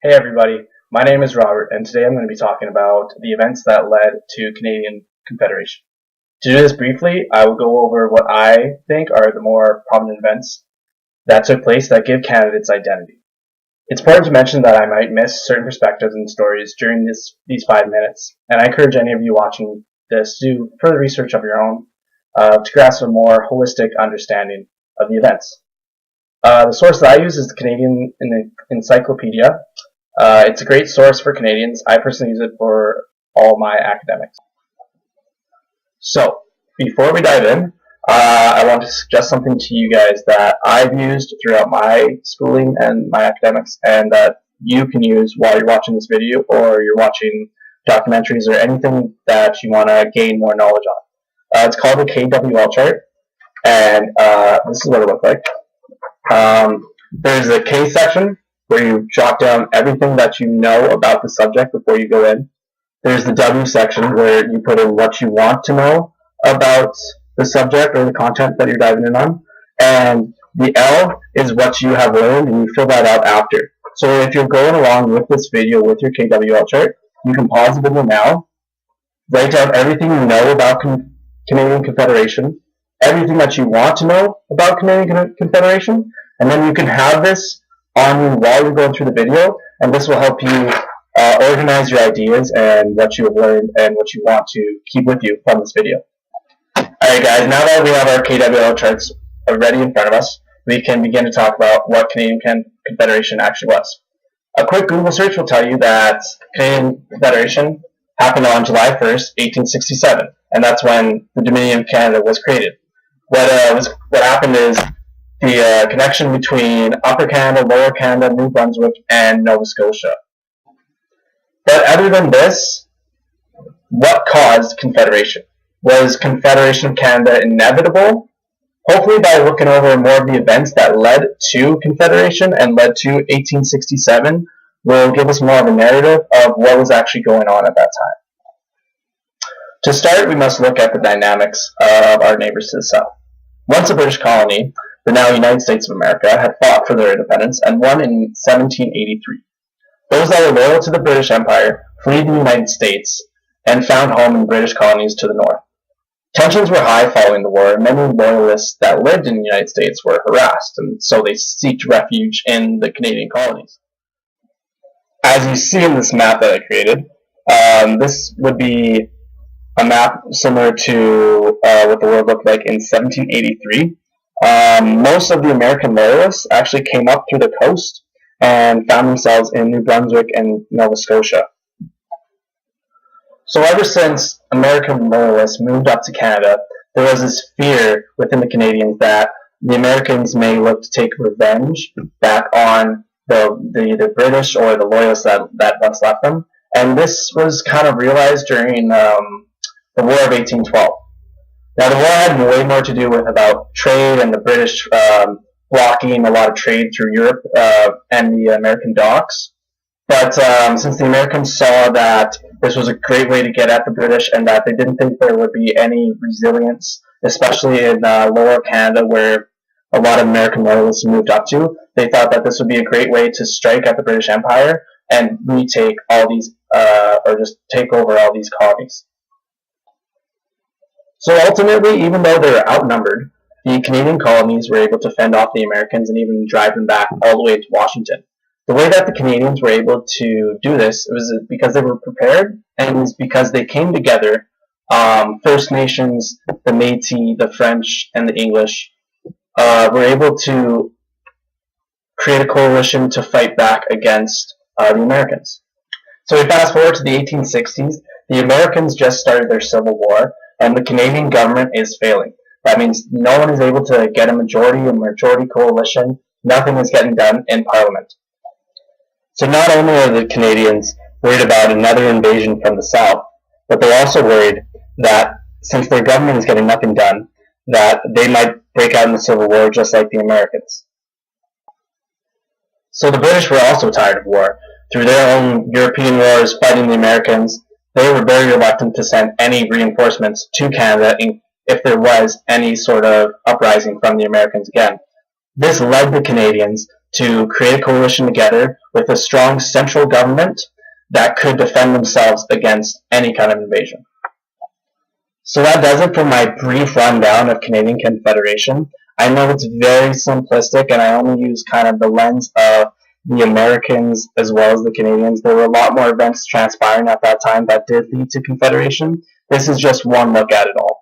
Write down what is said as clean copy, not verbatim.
Hey everybody, my name is Robert and today I'm going to be talking about the events that led to Canadian Confederation. To do this briefly, I will go over what I think are the more prominent events that took place that give Canada its identity. It's important to mention that I might miss certain perspectives and stories during these 5 minutes, and I encourage any of you watching this to do further research of your own to grasp a more holistic understanding of the events. The source that I use is the Canadian Encyclopedia. It's a great source for Canadians. I personally use it for all my academics. So, before we dive in, I want to suggest something to you guys that I've used throughout my schooling and my academics, and that you can use while you're watching this video or you're watching documentaries or anything that you want to gain more knowledge on. It's called the KWL chart, and this is what it looks like. There's a K section where you jot down everything that you know about the subject before you go in. There's the W section where you put in what you want to know about the subject or the content that you're diving in on. And the L is what you have learned, and you fill that out after. So if you're going along with this video with your KWL chart, you can pause the video now, write down everything you know about Canadian Confederation, everything that you want to know about Canadian Confederation, and then you can have this on you while you're going through the video, and this will help you organize your ideas and what you have learned and what you want to keep with you from this video. Alright guys, now that we have our KWL charts ready in front of us, we can begin to talk about what Canadian Confederation actually was. A quick Google search will tell you that Canadian Confederation happened on July 1st, 1867, and that's when the Dominion of Canada was created. What happened is the connection between Upper Canada, Lower Canada, New Brunswick, and Nova Scotia. But other than this, what caused Confederation? Was Confederation of Canada inevitable? Hopefully by looking over more of the events that led to Confederation and led to 1867, will give us more of a narrative of what was actually going on at that time. To start, we must look at the dynamics of our neighbors to the south. Once a British colony, the now United States of America had fought for their independence and won in 1783. Those that were loyal to the British Empire fled the United States and found home in British colonies to the north. Tensions were high following the war, and many loyalists that lived in the United States were harassed, and so they sought refuge in the Canadian colonies. As you see in this map that I created, this would be a map similar to what the world looked like in 1783. Most of the American loyalists actually came up through the coast and found themselves in New Brunswick and Nova Scotia. So ever since American loyalists moved up to Canada, there was this fear within the Canadians that the Americans may look to take revenge back on the British or the loyalists that once left them. And this was kind of realized during the War of 1812. Now, the war had way more to do with about trade and the British blocking a lot of trade through Europe and the American docks. But since the Americans saw that this was a great way to get at the British and that they didn't think there would be any resilience, especially in Lower Canada where a lot of American loyalists moved up to, they thought that this would be a great way to strike at the British Empire and retake all these, or just take over all these colonies. So ultimately, even though they were outnumbered, the Canadian colonies were able to fend off the Americans and even drive them back all the way to Washington. The way that the Canadians were able to do this was because they were prepared, and it was because they came together, First Nations, the Métis, the French, and the English, were able to create a coalition to fight back against the Americans. So we fast forward to the 1860s, the Americans just started their Civil War, and the Canadian government is failing. That means no one is able to get a majority coalition. Nothing is getting done in Parliament. So not only are the Canadians worried about another invasion from the south, but they're also worried that since their government is getting nothing done, that they might break out in the Civil War just like the Americans. So the British were also tired of war. Through their own European wars fighting the Americans, they were very reluctant to send any reinforcements to Canada if there was any sort of uprising from the Americans again. This led the Canadians to create a coalition together with a strong central government that could defend themselves against any kind of invasion. So that does it for my brief rundown of Canadian Confederation. I know it's very simplistic, and I only use kind of the lens of the Americans as well as the Canadians. There were a lot more events transpiring at that time that did lead to Confederation. This is just one look at it all.